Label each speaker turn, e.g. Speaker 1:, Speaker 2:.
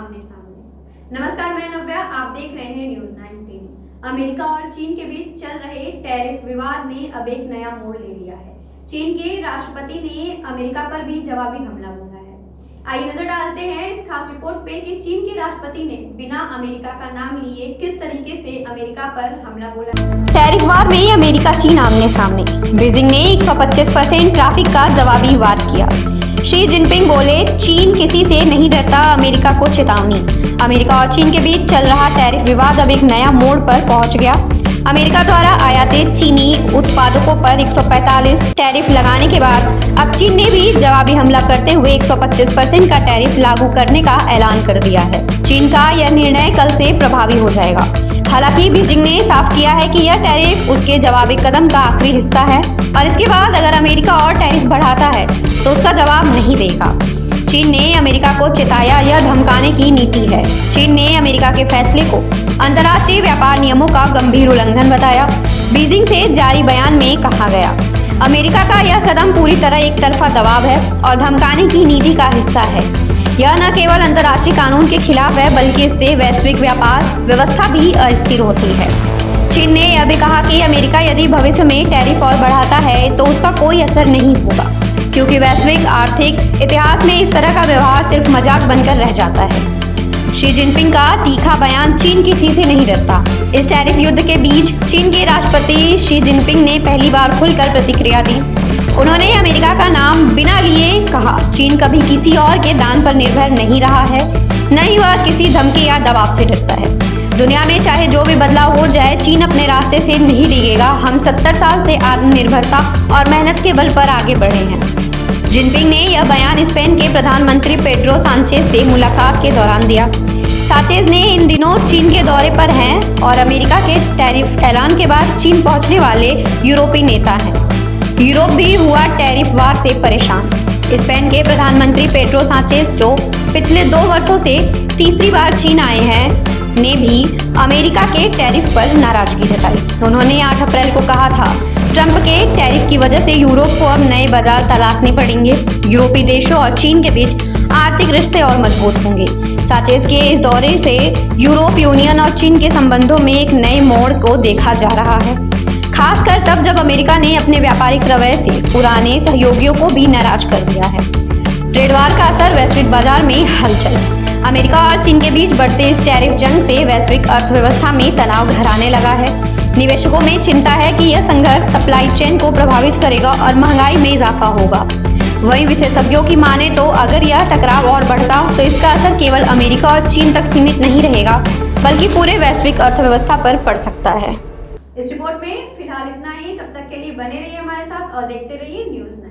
Speaker 1: आमने सामने। नमस्कार, मैं नव्या, आप देख रहे हैं न्यूज़ 19। अमेरिका और चीन के बीच चल रहे टैरिफ विवाद ने अब एक नया मोड़ ले लिया है। चीन के राष्ट्रपति ने अमेरिका पर भी जवाबी हमला बोला है। आइए नजर डालते हैं इस खास रिपोर्ट पे कि चीन के राष्ट्रपति ने बिना अमेरिका का नाम लिए किस तरीके से अमेरिका पर हमला बोला।
Speaker 2: टैरिफ वार में अमेरिका चीन आमने सामने। बीजिंग ने 125% ट्रैफिक का जवाबी वार किया। शी जिनपिंग बोले, चीन किसी से नहीं डरता, अमेरिका को चेतावनी। अमेरिका और चीन के बीच चल रहा टैरिफ विवाद अब एक नया मोड़ पर पहुंच गया। अमेरिका द्वारा आयातित चीनी उत्पादकों पर 145 टैरिफ लगाने के बाद अब चीन ने भी जवाबी हमला करते हुए 125% का टैरिफ लागू करने का ऐलान कर दिया है। चीन का यह निर्णय कल से प्रभावी हो जाएगा। हालांकि बीजिंग ने साफ किया है कि यह टैरिफ उसके जवाबी कदम का आखिरी हिस्सा है और इसके बाद अगर अमेरिका और टैरिफ बढ़ाता है तो उसका जवाब नहीं देगा। चीन ने अमेरिका को चेताया, यह धमकाने की नीति है। चीन ने अमेरिका के फैसले को अंतर्राष्ट्रीय व्यापार नियमों का गंभीर उल्लंघन बताया। बीजिंग से जारी बयान में कहा गया, अमेरिका का यह कदम पूरी तरह एक तरफा दबाव है और धमकाने की नीति का हिस्सा है। यह न केवल अंतर्राष्ट्रीय कानून के खिलाफ है बल्कि इससे वैश्विक व्यापार व्यवस्था भी अस्थिर होती है। चीन ने यह भी कहा कि अमेरिका यदि भविष्य में टैरिफ और बढ़ाता है तो उसका कोई असर नहीं होगा, क्योंकि वैश्विक आर्थिक इतिहास में इस तरह का व्यवहार सिर्फ मजाक बनकर रह जाता है। शी जिनपिंग का तीखा बयान, चीन किसी से नहीं डरता। इस टैरिफ युद्ध के बीच चीन के राष्ट्रपति शी जिनपिंग ने पहली बार खुलकर प्रतिक्रिया दी। उन्होंने अमेरिका का नाम बिना लिए कहा, चीन कभी किसी और के दान पर निर्भर नहीं रहा है, न ही वह किसी धमकी या दबाव से डरता है। दुनिया में चाहे जो भी बदलाव हो जाए, चीन अपने रास्ते से नहीं डिगेगा। हम 70 साल से आत्मनिर्भरता और मेहनत के बल पर आगे बढ़े हैं। जिनपिंग ने यह बयान स्पेन के प्रधानमंत्री पेड्रो सांचेज से मुलाकात के दौरान दिया। सांचेज ने इन दिनों चीन के दौरे पर हैं और अमेरिका के टैरिफ ऐलान के बाद चीन पहुंचने वाले यूरोपीय नेता हैं। यूरोप भी हुआ टैरिफ वार से परेशान। स्पेन के प्रधानमंत्री पेड्रो सांचेज, जो पिछले 2 वर्षों से तीसरी बार चीन आए हैं, ने भी अमेरिका के टैरिफ पर नाराजगी जताई। उन्होंने 8 अप्रैल को कहा था, ट्रंप के टैरिफ की वजह से यूरोप को अब नए बाजार तलाशने पड़ेंगे। यूरोपीय देशों और चीन के बीच आर्थिक रिश्ते और मजबूत होंगे। सांचेज के इस दौरे से यूरोप यूनियन और चीन के संबंधों में एक नए मोड़ को देखा जा रहा है, खासकर तब जब अमेरिका ने अपने व्यापारिक रवैये से पुराने सहयोगियों को भी नाराज कर दिया है। ट्रेड वार का असर वैश्विक बाजार में हलचल। अमेरिका और चीन के बीच बढ़ते इस टैरिफ जंग से वैश्विक अर्थव्यवस्था में तनाव गहराने लगा है। निवेशकों में चिंता है कि यह संघर्ष सप्लाई चेन को प्रभावित करेगा और महंगाई में इजाफा होगा। वहीं विशेषज्ञों की माने तो अगर यह टकराव और बढ़ता तो इसका असर केवल अमेरिका और चीन तक सीमित नहीं रहेगा, बल्कि पूरे वैश्विक अर्थव्यवस्था पर पड़ सकता है।
Speaker 1: इस रिपोर्ट में फिलहाल इतना ही। तब तक के लिए बने रहिए हमारे साथ और देखते रहिए न्यूज़ 9।